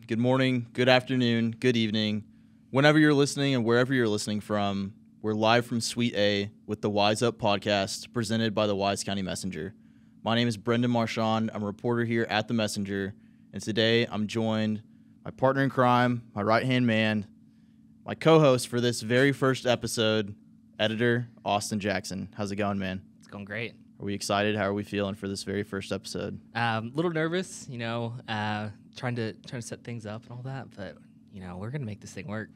good morning, good afternoon, good evening. Whenever you're listening and wherever you're listening from, we're live from Suite A with the Wise Up podcast presented by the Wise County Messenger. My name is Brendan Marchand. I'm a reporter here at the Messenger, and today I'm joined by my partner in crime, my right-hand man, my co-host for this very first episode, editor Austin Jackson. How's it going, man? It's going great. Are we excited? How are we feeling for this very first episode? A little nervous, trying to set things up and all that, but we're gonna make this thing work.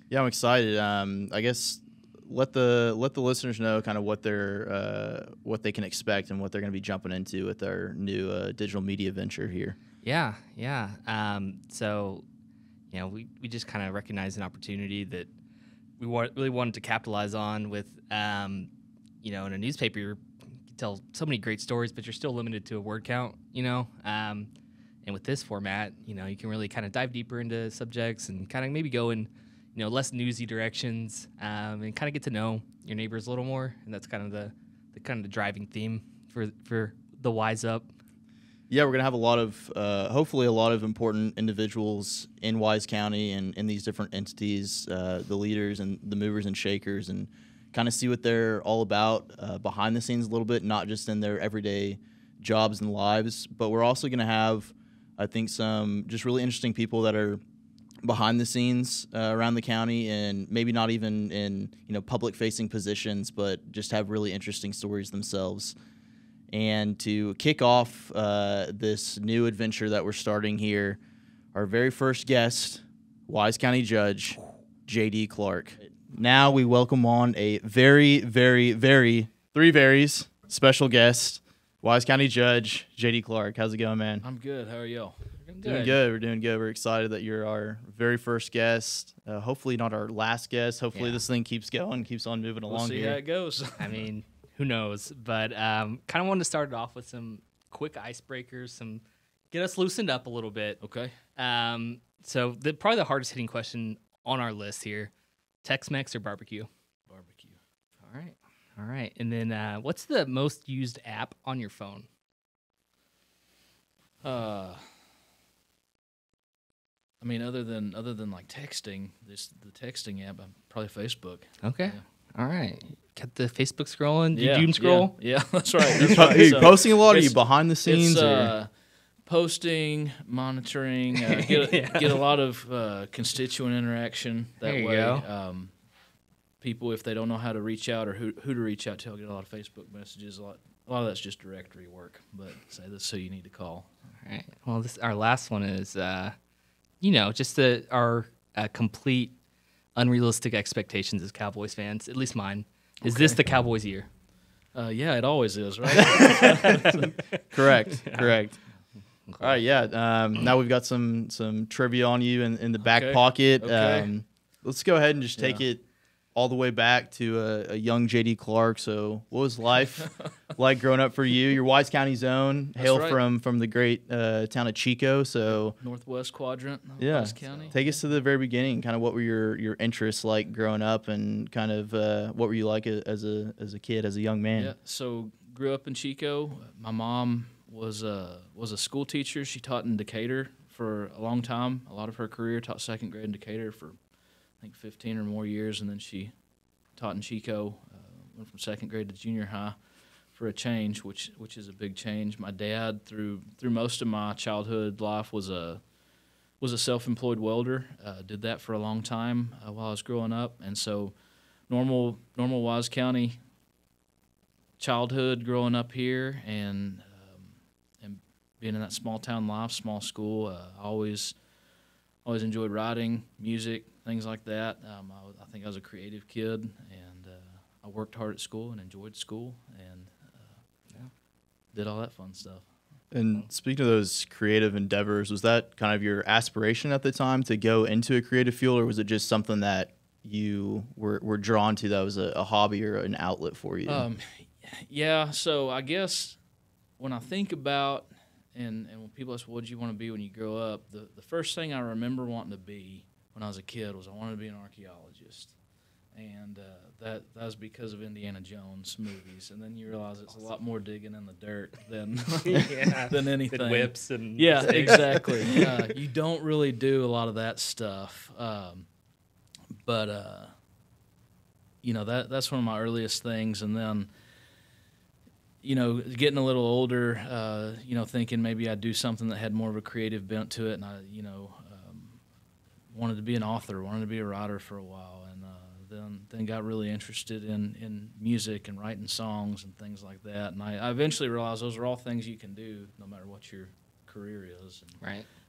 Yeah, I'm excited. I guess let the listeners know kind of what they can expect and what they're going to be jumping into with our new digital media venture here. Yeah. So, we just kind of recognized an opportunity that we really wanted to capitalize on with, in a newspaper, you can tell so many great stories, but you're still limited to a word count, and with this format, you can really kind of dive deeper into subjects and kind of maybe go in, less newsy directions, and kind of get to know your neighbors a little more. And that's kind of the driving theme for the Wise Up. Yeah, we're going to have a lot of, hopefully a lot of important individuals in Wise County and in these different entities, the leaders and the movers and shakers, and kind of see what they're all about behind the scenes a little bit, not just in their everyday jobs and lives. But we're also going to have, I think, some just really interesting people that are behind the scenes around the county, and maybe not even in public facing positions, but just have really interesting stories themselves. And to kick off this new adventure that we're starting here, our very first guest, Wise County Judge J.D. Clark. Now we welcome on a very, very, very, three varies special guest, Wise County Judge J.D. Clark. How's it going, man? I'm good. How are y'all? Doing good. We're doing good. We're excited that you're our very first guest. Hopefully not our last guest. Hopefully this thing keeps going, keeps on moving along. We'll see here. how it goes. I mean, who knows? But kind of wanted to start it off with some quick icebreakers, get us loosened up a little bit. Okay. So probably the hardest hitting question on our list here: Tex-Mex or barbecue? Barbecue. All right. And then what's the most used app on your phone? I mean, other than like texting, the texting app, probably Facebook. Okay. Yeah. All right. Got the Facebook scrolling. Do you doom scroll? Yeah, that's right. Are you posting a lot? Are you behind the scenes? It's posting, monitoring, get a lot of constituent interaction that there you way. Go. People, if they don't know how to reach out or who to reach out to, I'll get a lot of Facebook messages. A lot of that's just directory work, but say this is who you need to call. All right. Well, our last one is, just our complete unrealistic expectations as Cowboys fans, at least mine. Is this the Cowboys' year? Yeah, it always is, right? Correct. All right, yeah. Now we've got some trivia on you in the back pocket. Okay. Let's go ahead and just take it all the way back to a young J.D. Clark. So what was life like growing up for you? You're Wise County's own, hail right. from the great town of Chico. So Northwest quadrant of Wise County. Take us to the very beginning. Kind of what were your interests like growing up, and kind of what were you like as a kid, as a young man? Yeah, so grew up in Chico. My mom was a school teacher. She taught in Decatur for a long time. A lot of her career, taught second grade in Decatur for I think 15 or more years, and then she taught in Chico, went from second grade to junior high for a change, which is a big change. My dad, through most of my childhood life, was a self-employed welder. Did that for a long time while I was growing up, and so normal Wise County childhood growing up here, and being in that small town life, small school. I always enjoyed writing, music, things like that. I think I was a creative kid, and I worked hard at school and enjoyed school, and did all that fun stuff. And speaking of those creative endeavors, was that kind of your aspiration at the time to go into a creative field, or was it just something that you were drawn to that was a hobby or an outlet for you? Yeah, so I guess when I think about and when people ask, what did you want to be when you grow up, the first thing I remember wanting to be when I was a kid was I wanted to be an archaeologist. and that was because of Indiana Jones movies. And then you realize it's a lot more digging in the dirt than than anything. The whips and yeah, exactly. You don't really do a lot of that stuff, but that's one of my earliest things. And then getting a little older, thinking maybe I'd do something that had more of a creative bent to it, and I wanted to be an author, wanted to be a writer for a while, and then got really interested in music and writing songs and things like that. And I eventually realized those are all things you can do no matter what your career is,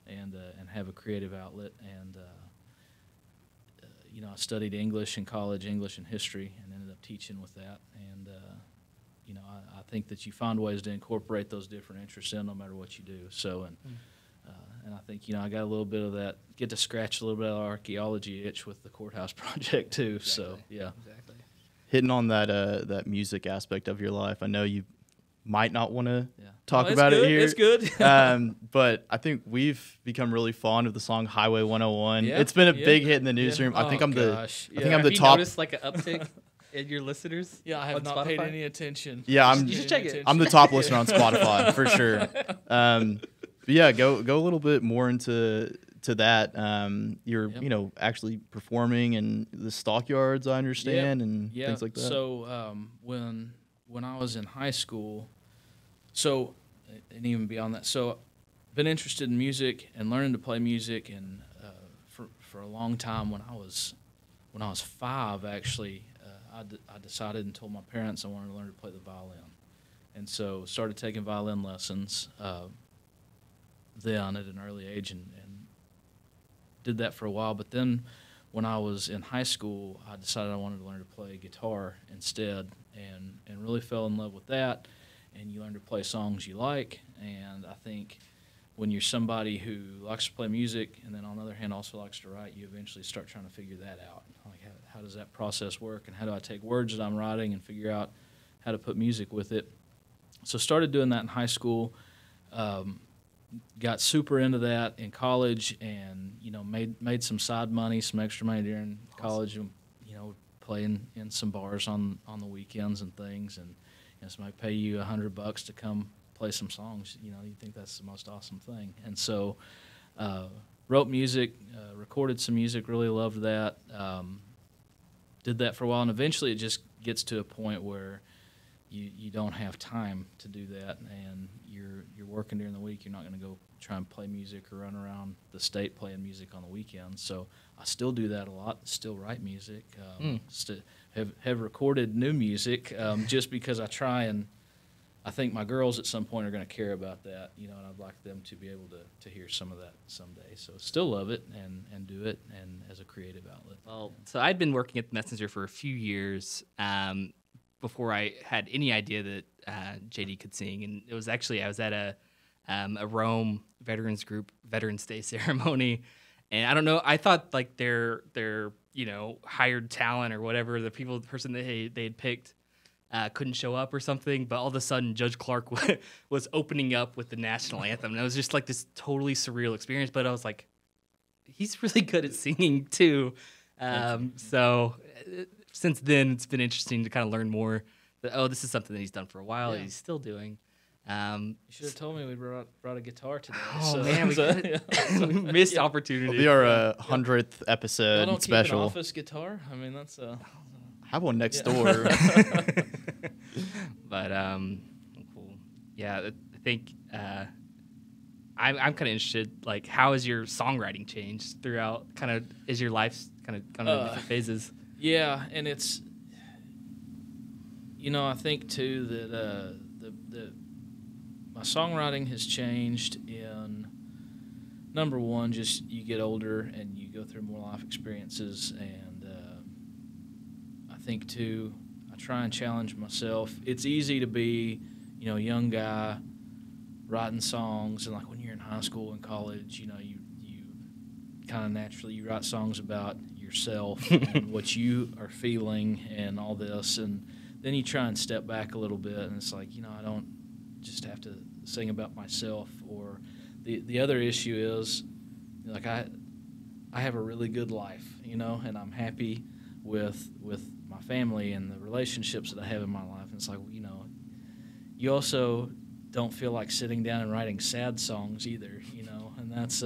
and have a creative outlet. And I studied English in college, English and history, and ended up teaching with that. And I think that you find ways to incorporate those different interests in no matter what you do. So and I think I got a little bit of that, get to scratch a little bit of the archaeology itch with the courthouse project too. Exactly. So yeah, exactly. Hitting on that music aspect of your life, I know you might not want to talk it's about good. it here. It's good. But I think we've become really fond of the song Highway 101. Yeah, it's been a big hit in the newsroom. Yeah. I think I'm the Have you top. noticed like an uptick in your listeners? Yeah, I have on not paid Spotify? any attention. Yeah, You should check it. I'm the top listener on Spotify for sure. But yeah, go a little bit more into that. You're actually performing in the stockyards, I understand, and things like that. So when I was in high school, and even beyond that, so been interested in music and learning to play music, and for a long time. When I was 5, actually, I decided and told my parents I wanted to learn to play the violin, and so started taking violin lessons then at an early age, and did that for a while. But then when I was in high school, I decided I wanted to learn to play guitar instead, and really fell in love with that. And you learn to play songs you like, and I think when you're somebody who likes to play music and then on the other hand also likes to write, you eventually start trying to figure that out. Like how does that process work, and how do I take words that I'm writing and figure out how to put music with it? So started doing that in high school. Got super into that in college, and made some side money, some extra money during college, and playing in some bars on the weekends and things, and somebody pay you $100 to come play some songs. You think that's the most awesome thing. And so wrote music, recorded some music, really loved that. Did that for a while, and eventually it just gets to a point where you don't have time to do that, and you're working during the week. You're not going to go try and play music or run around the state playing music on the weekends. So I still do that a lot. Still write music. Have recorded new music just because I try, and I think my girls at some point are going to care about that, and I'd like them to be able to hear some of that someday. So still love it and do it, and as a creative outlet. Well, so I'd been working at the Messenger for a few years before I had any idea that JD could sing, and it was actually I was at a Rome Veterans Group Veterans Day ceremony, and I don't know, I thought like their hired talent or whatever, the person that they'd picked couldn't show up or something, but all of a sudden Judge Clark was opening up with the national anthem, and it was just like this totally surreal experience. But I was like, he's really good at singing too. So since then, it's been interesting to kind of learn more that, this is something that he's done for a while, that he's still doing. You should have told me we brought a guitar today. Man, we missed opportunity. It'll be our 100th episode don't special. Keep an office guitar? I mean, that's have one next door. But cool. Yeah, I think I'm kind of interested. Like, how has your songwriting changed throughout? Kind of, is your life kind of gone through different phases? Yeah, and it's I think too that my songwriting has changed in, number one, just you get older and you go through more life experiences, and I think too, I try and challenge myself. It's easy to be, a young guy writing songs, and like when you're in high school and college, you kind of naturally you write songs about yourself and what you are feeling and all this, and then you try and step back a little bit, and it's like, I don't just have to sing about myself. Or the other issue is, like, I have a really good life, and I'm happy with my family and the relationships that I have in my life. And it's like, you know, you also don't feel like sitting down and writing sad songs either, you know, and that's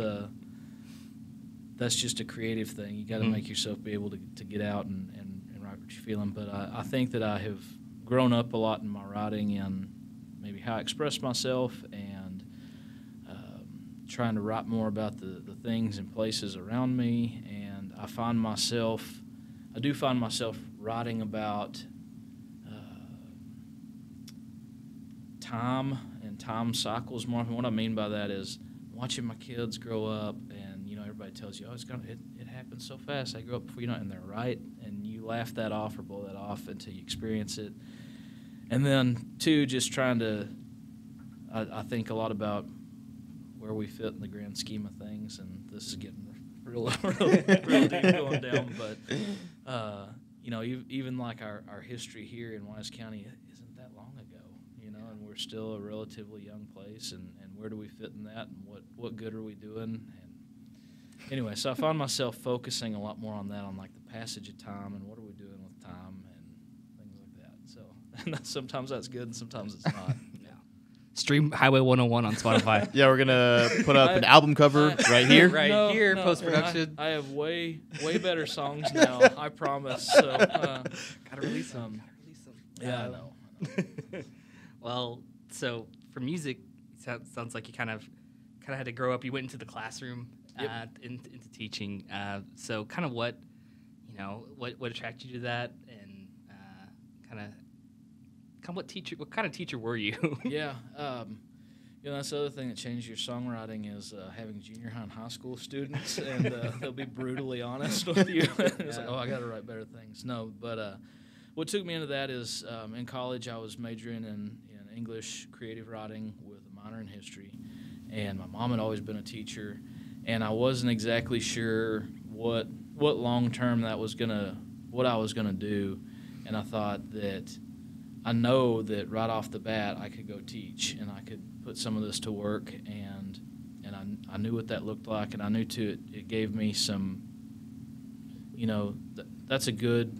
just a creative thing. You got to make yourself be able to get out and write what you're feeling. But I think that I have grown up a lot in my writing and maybe how I express myself, and trying to write more about the things and places around me. And I do find myself writing about time and time cycles more. And what I mean by that is watching my kids grow up, and you know, everybody tells you, oh, it happens so fast. They grow up before you know it, and they're right. And you laugh that off or blow that off until you experience it. And then, two, just trying to, I think a lot about where we fit in the grand scheme of things. And this is getting real deep going down. But, you know, even like our history here in Wise County isn't that long ago, you know, and we're still a relatively young place. And where do we fit in that? And what good are we doing? And anyway, so I find myself focusing a lot more on that, on like the passage of time and what are we doing with time and things like that. So and sometimes that's good and sometimes it's not. Stream Highway 101 on Spotify. Yeah, we're gonna put up an album cover right here. Right here, post-production. I have way better songs now, I promise. So Gotta release them. Yeah, I know. Well, so for music, it sounds like you kind of had to grow up. You went into the classroom, into teaching. So kind of what attracted you to that, and what kind of teacher were you? Yeah, you know, that's the other thing that changed your songwriting is having junior high and high school students, and they'll be brutally honest with you. It's like, oh, I got to write better things. No, but what took me into that is in college I was majoring in English creative writing with a minor in history, and my mom had always been a teacher, and I wasn't exactly sure what long term what I was gonna do, and I thought that I know that right off the bat I could go teach and I could put some of this to work, and I knew what that looked like, and I knew too it gave me some, you know, that's a good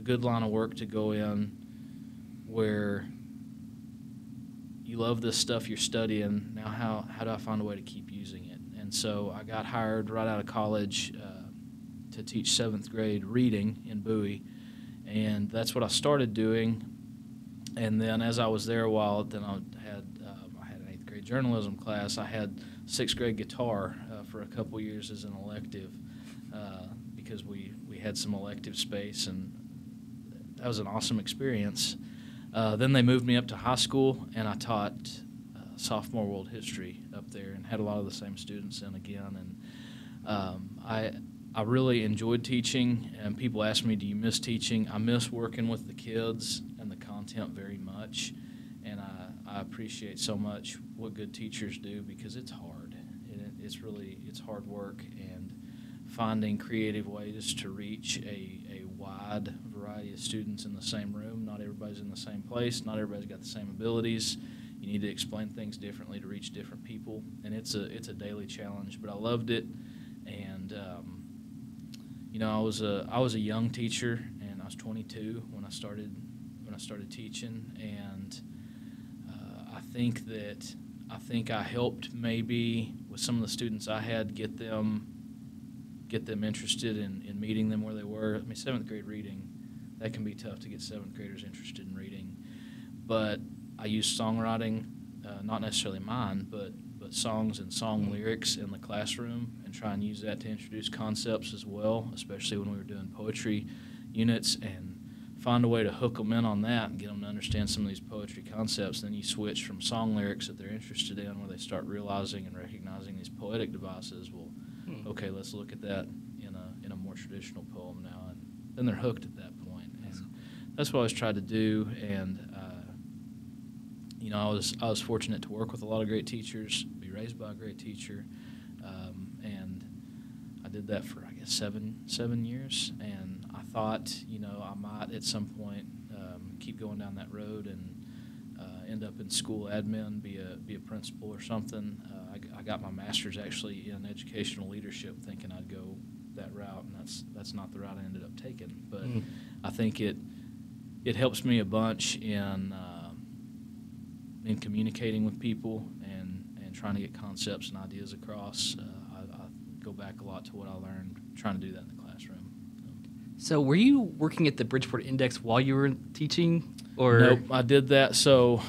line of work to go in where you love this stuff you're studying. Now how do I find a way to keep using it? And so I got hired right out of college to teach 7th grade reading in Bowie, and that's what I started doing. And then as I was there a while, then I had an 8th grade journalism class. I had 6th grade guitar for a couple years as an elective because we had some elective space, and that was an awesome experience. Then they moved me up to high school, and I taught sophomore world history up there and had a lot of the same students in again. And I really enjoyed teaching, and people ask me, do you miss teaching? I miss working with the kids and the content very much, and I appreciate so much what good teachers do because it's hard. It's hard work, and finding creative ways to reach a wide variety of students in the same room. Not everybody's in the same place. Not everybody's got the same abilities. You need to explain things differently to reach different people, and it's a daily challenge. But I loved it, and you know, I was a young teacher, and I was 22 when I started teaching, and I think I helped maybe with some of the students I had get them interested in meeting them where they were. I mean, 7th grade reading, that can be tough to get 7th graders interested in reading, but I used songwriting, not necessarily mine, but songs and song lyrics in the classroom, and try and use that to introduce concepts as well, especially when we were doing poetry units, and find a way to hook them in on that and get them to understand some of these poetry concepts. Then you switch from song lyrics that they're interested in, where they start realizing and recognizing these poetic devices. Well, okay, let's look at that in a more traditional poem now, and then they're hooked at that point. And that's what I always tried to do, and you know, I was fortunate to work with a lot of great teachers, be raised by a great teacher, and I did that for, I guess, seven years. And I thought, you know, I might at some point keep going down that road and end up in school admin, be a principal or something. I got my master's actually in educational leadership, thinking I'd go that route, and that's not the route I ended up taking. But I think it helps me a bunch in communicating with people and trying to get concepts and ideas across. I go back a lot to what I learned trying to do that in the classroom. So were you working at the Bridgeport Index while you were teaching? Or Nope, I did that. So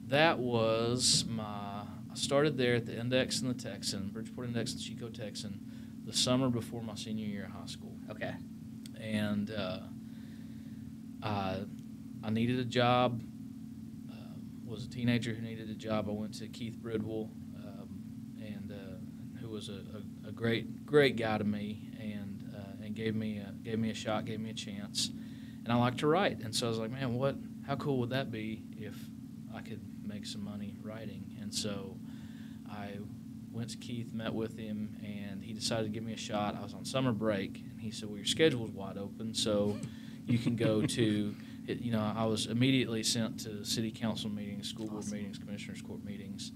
that was I started there at the Index and the Texan, Bridgeport Index and Chico Texan, the summer before my senior year of high school. Okay. And I needed a job. Was a teenager who needed a job. I went to Keith Bridwell, who was a great guy to me, and gave me a shot, gave me a chance. And I like to write, and so I was like, man, how cool would that be if I could make some money writing? And so I went to Keith, met with him, and he decided to give me a shot. I was on summer break, and he said, well, your schedule's wide open, so you can go to I was immediately sent to city council meetings, school board meetings, commissioners court meetings,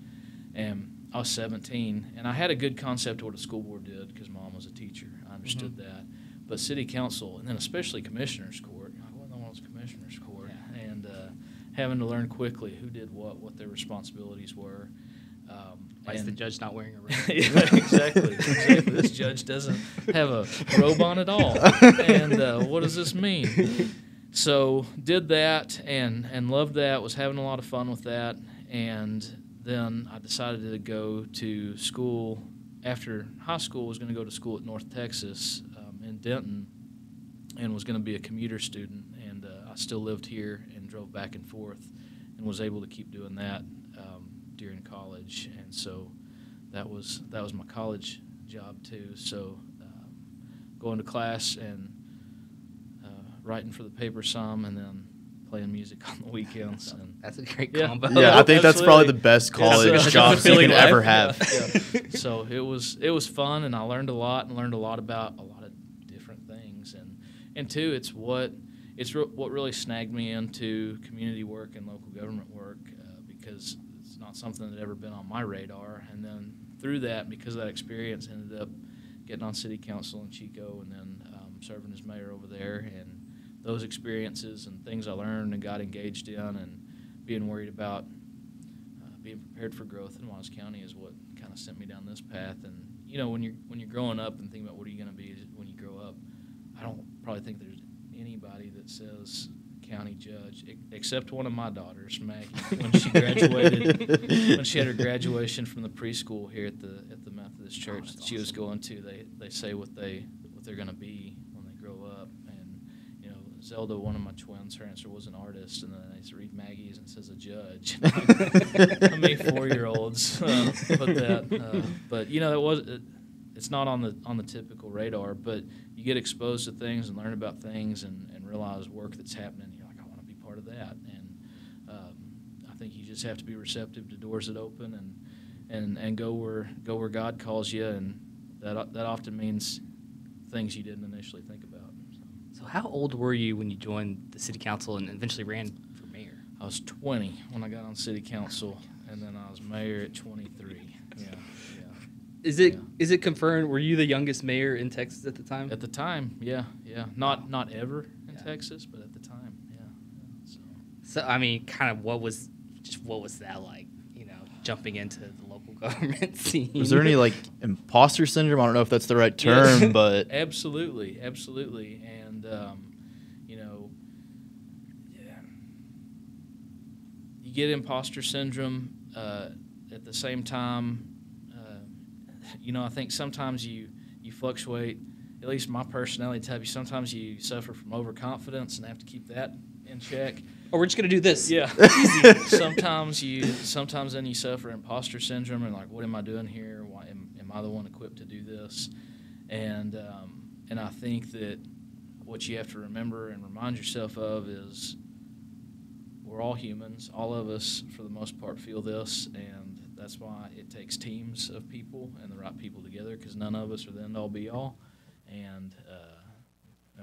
and I was 17, and I had a good concept of what a school board did because Mom was a teacher. I understood that. But city council, and then especially commissioners court, you're like, what in the world's commissioners court? Yeah. And having to learn quickly who did what their responsibilities were. Why is the judge not wearing a robe? Yeah, exactly. This judge doesn't have a robe on at all. And what does this mean? So did that and loved that, was having a lot of fun with that. And then I decided to go to school. After high school, was going to go to school at North Texas in Denton and was going to be a commuter student. And I still lived here and drove back and forth and was able to keep doing that during college. And so that was my college job too. So going to class and writing for the paper some, and then playing music on the weekends. And that's a great combo. Yeah, I think that's probably the best college job you can ever have. Yeah. So it was fun, and I learned a lot about a lot of different things. And two, it's what really snagged me into community work and local government work because it's not something that had ever been on my radar. And then through that, because of that experience, ended up getting on city council in Chico, and then serving as mayor over there. And those experiences and things I learned and got engaged in, and being worried about being prepared for growth in Wise County is what kind of sent me down this path. And when you're growing up and thinking about what are you going to be when you grow up, I don't probably think there's anybody that says county judge except one of my daughters, Maggie, when she graduated. When she had her graduation from the preschool here at the Methodist church that she was going to, they say what they're going to be when they grow up. Zelda, one of my twins, her answer was an artist, and then they read Maggie's and it says a judge. I mean, 4-year-olds put that, but it's not on the typical radar. But you get exposed to things and learn about things and realize work that's happening. You're like, I want to be part of that, and I think you just have to be receptive to doors that open and go where God calls you, and that often means things you didn't initially think about. So how old were you when you joined the city council and eventually ran for mayor? I was 20 when I got on city council, and then I was mayor at 23. Yeah. Is it confirmed? Were you the youngest mayor in Texas at the time? At the time, yeah. Not ever in Texas, but at the time, yeah. So I mean, kind of what was that like? Jumping into the local government scene. Was there any imposter syndrome? I don't know if that's the right term, yes. But absolutely, and you get imposter syndrome. At the same time, I think sometimes you fluctuate. At least my personality type, sometimes you suffer from overconfidence and have to keep that in check. Or we're just gonna do this. Yeah. Sometimes then you suffer imposter syndrome and like, what am I doing here? Why am I the one equipped to do this? And I think that what you have to remember and remind yourself of is we're all humans. All of us, for the most part, feel this, and that's why it takes teams of people and the right people together, because none of us are the end-all be-all, and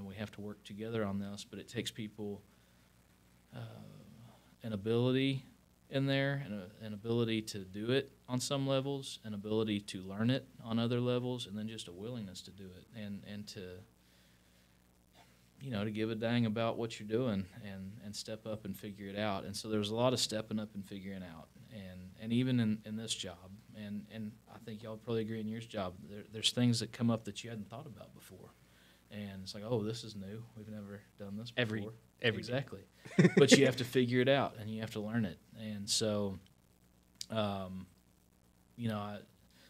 we have to work together on this. But it takes people. An ability in there and an ability to do it, on some levels, an ability to learn it on other levels, and then just a willingness to do it and to, to give a dang about what you're doing and step up and figure it out. And so there's a lot of stepping up and figuring out. And even in this job, and I think y'all probably agree in your job, there's things that come up that you hadn't thought about before. And it's like, oh, this is new. We've never done this before. Exactly. But you have to figure it out, and you have to learn it. And so,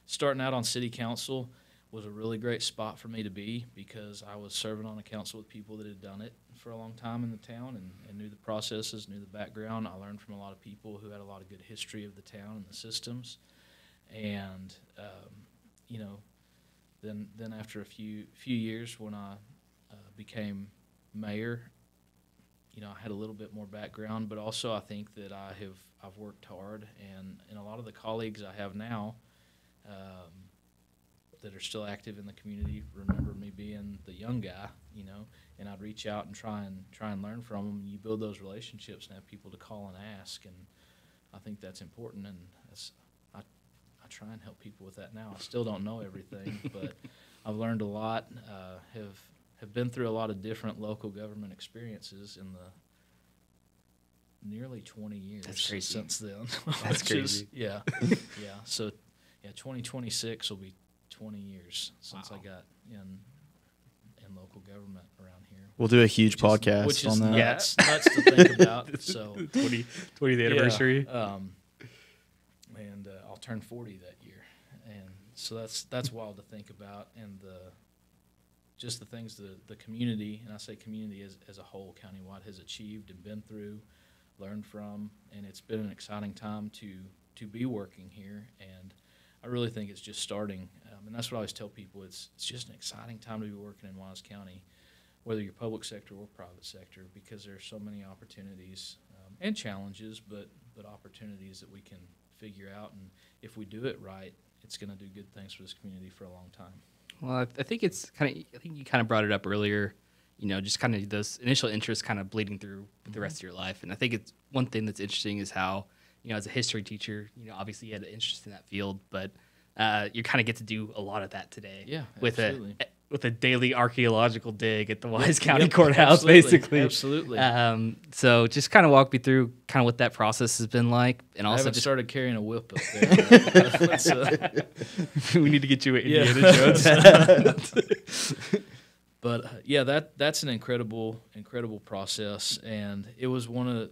starting out on city council was a really great spot for me to be, because I was serving on a council with people that had done it for a long time in the town and knew the processes, knew the background. I learned from a lot of people who had a lot of good history of the town and the systems. And, then after a few years, when I became mayor, I had a little bit more background, but also I think that I've worked hard, and a lot of the colleagues I have now that are still active in the community remember me being the young guy, and I'd reach out and try and learn from them. You build those relationships and have people to call and ask, and I think that's important, and I try and help people with that now. I still don't know everything, but I've learned a lot, have been through a lot of different local government experiences in the nearly 20 years since then. That's crazy. Yeah. So, 2026 will be 20 years since I got in local government around here. We'll do a huge podcast on that. Yeah, it's nuts to think about. So 20th anniversary. And I'll turn 40 that year, and so that's wild to think about. And just the things the community, and I say community as a whole, countywide, has achieved and been through, learned from, and it's been an exciting time to be working here. And I really think it's just starting, and that's what I always tell people. It's just an exciting time to be working in Wise County, whether you're public sector or private sector, because there's so many opportunities and challenges, but opportunities that we can figure out. And if we do it right, it's going to do good things for this community for a long time. Well, I think you kind of brought it up earlier, just kind of those initial interests kind of bleeding through the rest of your life. And I think it's one thing that's interesting is how, as a history teacher, obviously you had an interest in that field, but you kind of get to do a lot of that today. Yeah, with absolutely. With a daily archaeological dig at the Wise County Courthouse, basically. Absolutely. So just kind of walk me through kind of what that process has been like, and I also haven't started carrying a whip up there. We need to get you an Indiana Jones. But that's an incredible process, and it was one of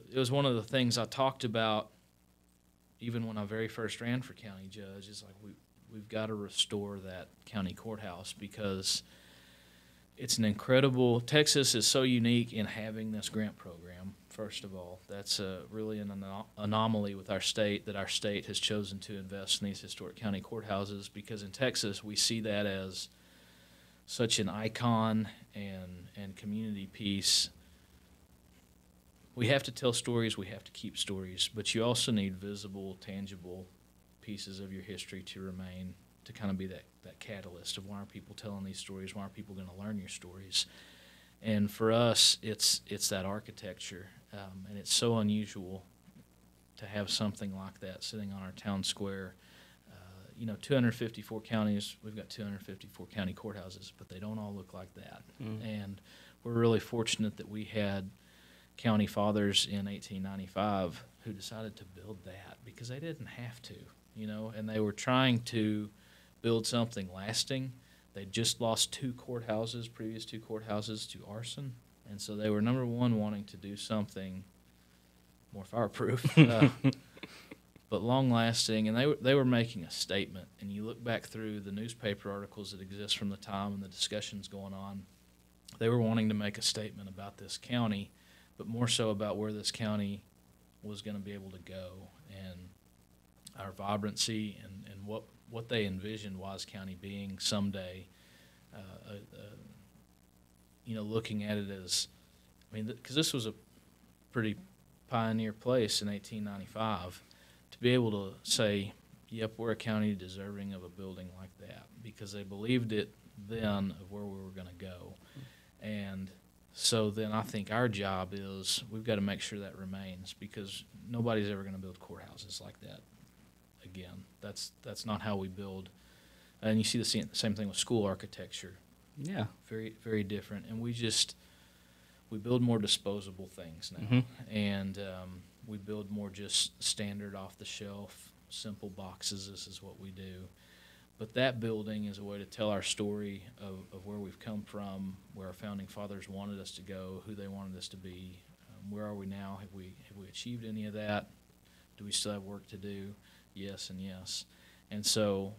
the things I talked about even when I very first ran for county judge. Is like we've got to restore that county courthouse, because it's an incredible. Texas is so unique in having this grant program. First of all, that's really an anomaly with our state, that our state has chosen to invest in these historic county courthouses, because in Texas we see that as such an icon and community piece. We have to tell stories, we have to keep stories, but you also need visible, tangible pieces of your history to remain, to kind of be that catalyst of why are people telling these stories, why are people going to learn your stories. And for us, it's that architecture, and it's so unusual to have something like that sitting on our town square. 254 counties, we've got 254 county courthouses, but they don't all look like that. And we're really fortunate that we had county fathers in 1895 who decided to build that, because they didn't have to, and they were trying to build something lasting. They just lost previous two courthouses to arson, and so they were, number one, wanting to do something more fireproof, but long-lasting, and they were making a statement. And you look back through the newspaper articles that exist from the time and the discussions going on, they were wanting to make a statement about this county, but more so about where this county was going to be able to go, and our vibrancy, and what they envisioned Wise County being someday. Looking at it as, because this was a pretty pioneer place in 1895, to be able to say, yep, we're a county deserving of a building like that, because they believed it then of where we were going to go. And so then I think our job is we've got to make sure that remains, because nobody's ever going to build courthouses like that again. That's not how we build. And you see the same thing with school architecture. Yeah. Very, very different. And we build more disposable things now. Mm-hmm. And we build more just standard off-the-shelf, simple boxes. This is what we do. But that building is a way to tell our story of where we've come from, where our founding fathers wanted us to go, who they wanted us to be. Where are we now? Have we achieved any of that? Do we still have work to do? Yes and yes. And so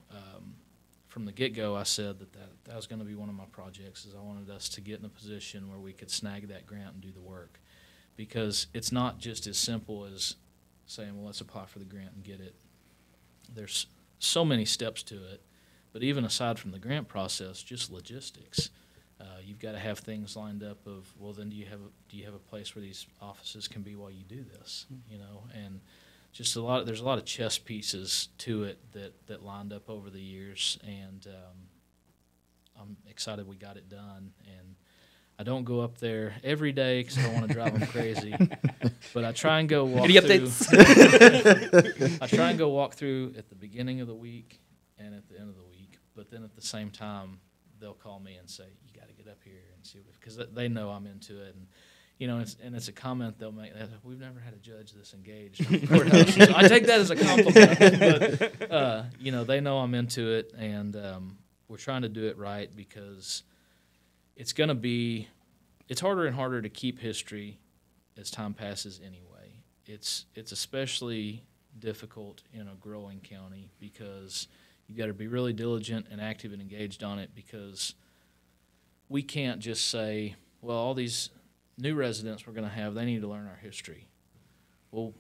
from the get-go, I said that was going to be one of my projects, is I wanted us to get in a position where we could snag that grant and do the work. Because it's not just as simple as saying, well, let's apply for the grant and get it. There's so many steps to it. But even aside from the grant process, just logistics. You've got to have things lined up of, well, then do you have a place where these offices can be while you do this, you know? And just there's a lot of chess pieces to it that lined up over the years, and I'm excited we got it done. And I don't go up there every day because I don't want to drive them crazy, but I try and go walk through. I try and go walk through at the beginning of the week and at the end of the week, but then at the same time, they'll call me and say, "You got to get up here and see," because they know I'm into it, and you know, it's a comment they'll make. We've never had a judge this engaged in the courthouse. So I take that as a compliment. But you know, they know I'm into it, and we're trying to do it right because it's harder and harder to keep history as time passes anyway. It's especially difficult in a growing county because you've got to be really diligent and active and engaged on it, because we can't just say, well, all these new residents we're going to have, they need to learn our history. Well,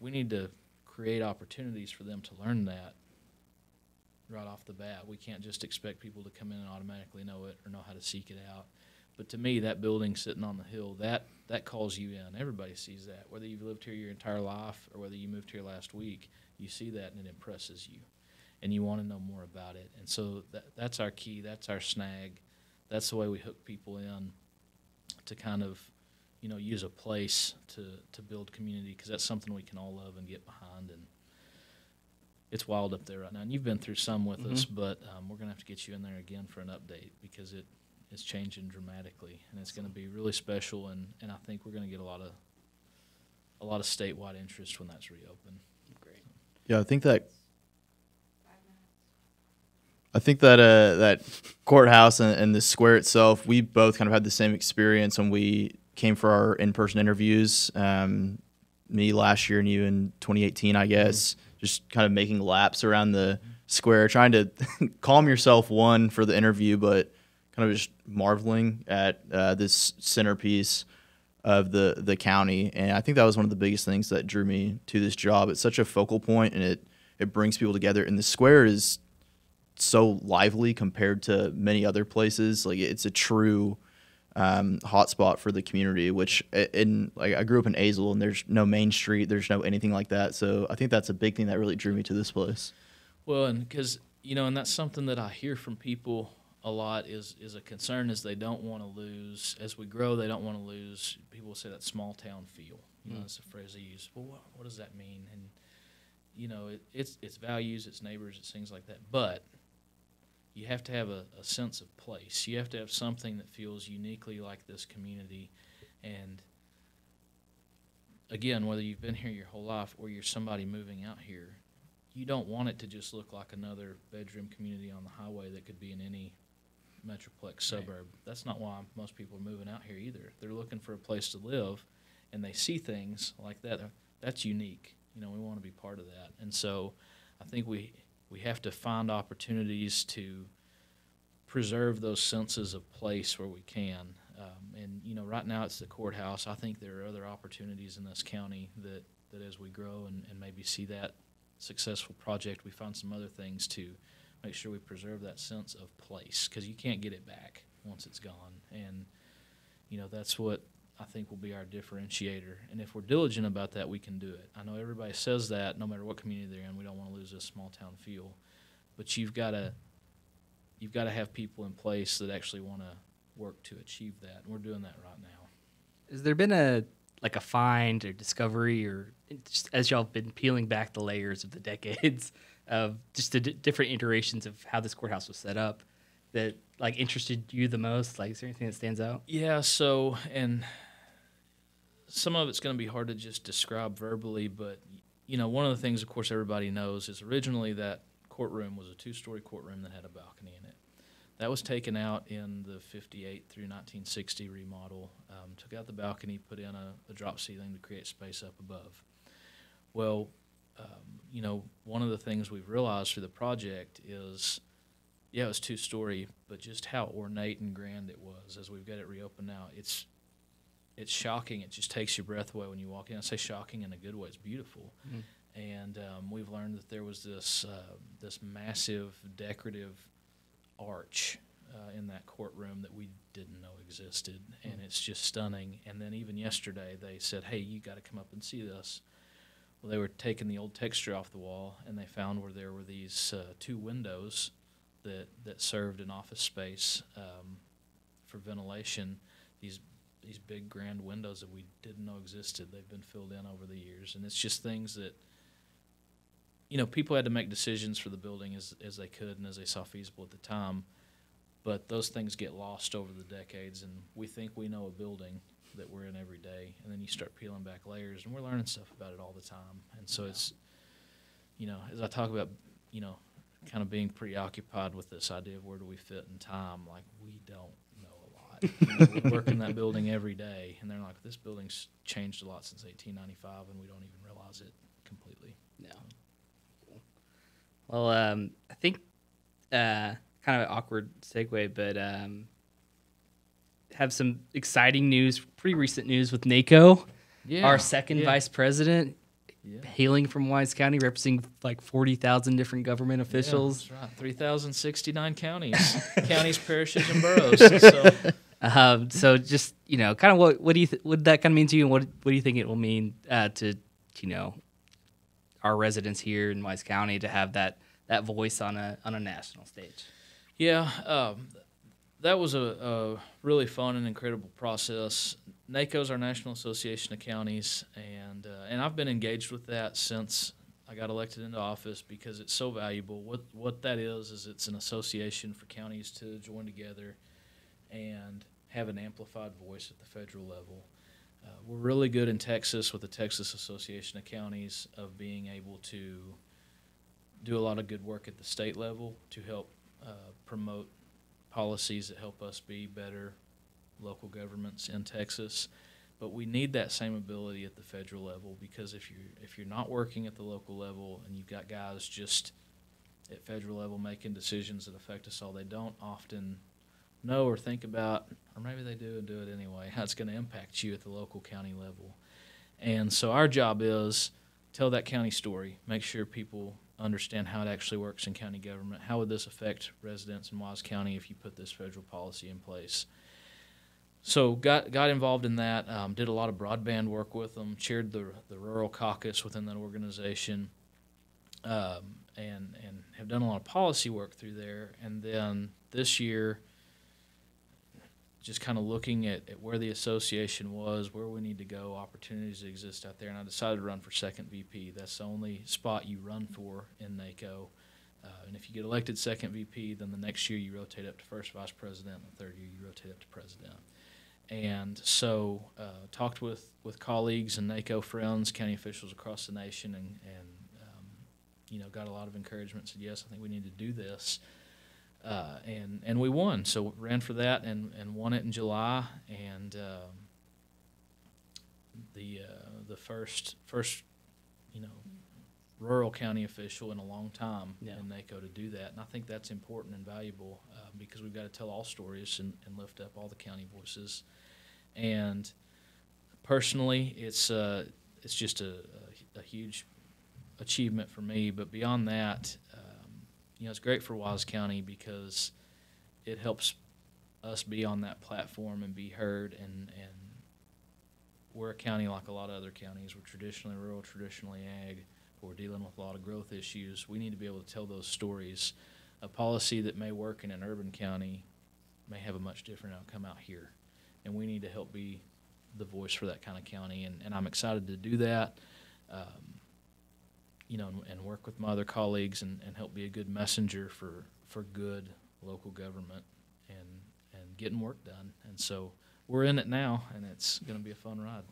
we need to create opportunities for them to learn that right off the bat. We can't just expect people to come in and automatically know it or know how to seek it out. But to me, that building sitting on the hill, that calls you in. Everybody sees that. Whether you've lived here your entire life or whether you moved here last week, you see that and it impresses you. And you want to know more about it. And so that's our key. That's our snag. That's the way we hook people in to kind of, you know, use a place to build community, because that's something we can all love and get behind. And it's wild up there right now. And you've been through some with us, but we're going to have to get you in there again for an update, because it's changing dramatically. And it's going to be really special, and I think we're going to get a lot of statewide interest when that's reopened. Great. Yeah, I think that that courthouse and the square itself, we both kind of had the same experience when we came for our in-person interviews. Me last year and you in 2018, I guess, just kind of making laps around the square, trying to calm yourself, one, for the interview, but kind of just marveling at this centerpiece of the county. And I think that was one of the biggest things that drew me to this job. It's such a focal point, and it brings people together. And the square is so lively compared to many other places. Like, it's a true hotspot for the community, which I grew up in Azle, and there's no main street, there's no anything like that. So I think that's a big thing that really drew me to this place. Well, and because, you know, and that's something that I hear from people a lot is a concern, is they don't want to lose, as we grow, they don't want to lose, people say that small town feel. You know, that's a phrase they use. Well, what does that mean? And, you know, it's values, it's neighbors, it's things like that. But you have to have a sense of place. You have to have something that feels uniquely like this community. And again, whether you've been here your whole life or you're somebody moving out here, you don't want it to just look like another bedroom community on the highway that could be in any metroplex suburb. Right. That's not why most people are moving out here either. They're looking for a place to live, and they see things like that. That's unique. You know, we want to be part of that. And so I think we have to find opportunities to preserve those senses of place where we can. And, you know, right now it's the courthouse. I think there are other opportunities in this county that as we grow and maybe see that successful project, we find some other things to make sure we preserve that sense of place, because you can't get it back once it's gone. And, you know, that's what I think will be our differentiator. And if we're diligent about that, we can do it. I know everybody says that no matter what community they're in, we don't want to lose this small town feel. But you've got to have people in place that actually want to work to achieve that. And we're doing that right now. Has there been a like a find or discovery, or just as y'all have been peeling back the layers of the decades of just the different iterations of how this courthouse was set up that like interested you the most? Like, is there anything that stands out? Yeah, so, and some of it's going to be hard to just describe verbally, but, you know, one of the things, of course, everybody knows is originally that courtroom was a 2-story courtroom that had a balcony in it. That was taken out in the 58 through 1960 remodel, took out the balcony, put in a drop ceiling to create space up above. Well, you know, one of the things we've realized through the project is, yeah, it was 2-story, but just how ornate and grand it was as we've got it reopened now. It's shocking. It just takes your breath away when you walk in. I say shocking in a good way. It's beautiful. Mm-hmm. And we've learned that there was this massive decorative arch in that courtroom that we didn't know existed, and it's just stunning. And then even yesterday they said, hey, you got to come up and see this. Well, they were taking the old texture off the wall, and they found where there were these 2 windows that served an office space for ventilation. These big grand windows that we didn't know existed. They've been filled in over the years, and it's just things that, you know, people had to make decisions for the building as they could and as they saw feasible at the time, but those things get lost over the decades, and we think we know a building that we're in every day, and then you start peeling back layers, and we're learning stuff about it all the time. And so it's, you know, as I talk about, you know, kind of being preoccupied with this idea of where do we fit in time, like, we don't know a lot. You know, we work in that building every day, and they're like, this building's changed a lot since 1895, and we don't even realize it completely. No. Well, I think kind of an awkward segue, but have some exciting news, pretty recent news with NACO, our second vice president, hailing from Wise County, representing like 40,000 different government officials. Yeah, that's right. 3,069 counties, counties, parishes, and boroughs. So just, you know, kind of what do you what that kind of mean to you, and what do you think it will mean to, you know, our residents here in Wise County to have that voice on a national stage? Yeah, that was a really fun and incredible process. NACO is our National Association of Counties, and I've been engaged with that since I got elected into office because it's so valuable. What that is it's an association for counties to join together and have an amplified voice at the federal level. We're really good in Texas with the Texas Association of Counties of being able to do a lot of good work at the state level to help promote policies that help us be better local governments in Texas. But we need that same ability at the federal level, because if you're not working at the local level and you've got guys just at federal level making decisions that affect us all, they don't often know or think about, or maybe they do and do it anyway, how it's going to impact you at the local county level. And so our job is tell that county story, make sure people understand how it actually works in county government. How would this affect residents in Wise County if you put this federal policy in place? So got involved in that, did a lot of broadband work with them, chaired the rural caucus within that organization, and have done a lot of policy work through there. And then this year, just kind of looking at where the association was, where we need to go, opportunities that exist out there, and I decided to run for second VP. That's the only spot you run for in NACO. And if you get elected second VP, then the next year you rotate up to first vice president, and the third year you rotate up to president. And so talked with colleagues and NACO friends, county officials across the nation, and you know, got a lot of encouragement, said, yes, I think we need to do this. And we won. So ran for that and won it in July. And the first you know, rural county official in a long time in NACO to do that. And I think that's important and valuable because we've got to tell all stories and lift up all the county voices. And personally, it's just a huge achievement for me. But beyond that, you know, it's great for Wise County because it helps us be on that platform and be heard. And we're a county like a lot of other counties. We're traditionally rural, traditionally ag. We're dealing with a lot of growth issues. We need to be able to tell those stories. A policy that may work in an urban county may have a much different outcome out here. And we need to help be the voice for that kind of county, and I'm excited to do that. You know, and work with my other colleagues and help be a good messenger for good local government and getting work done. And so we're in it now, and it's going to be a fun ride.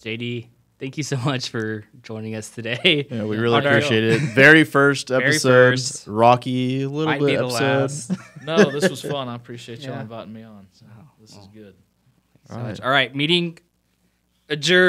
JD, thank you so much for joining us today. Yeah, we really appreciate it. Very first episode, rocky, a little Might be bit the episode. last. No, this was fun. I appreciate y'all Yeah. inviting me on. So this is good. All right, meeting adjourned.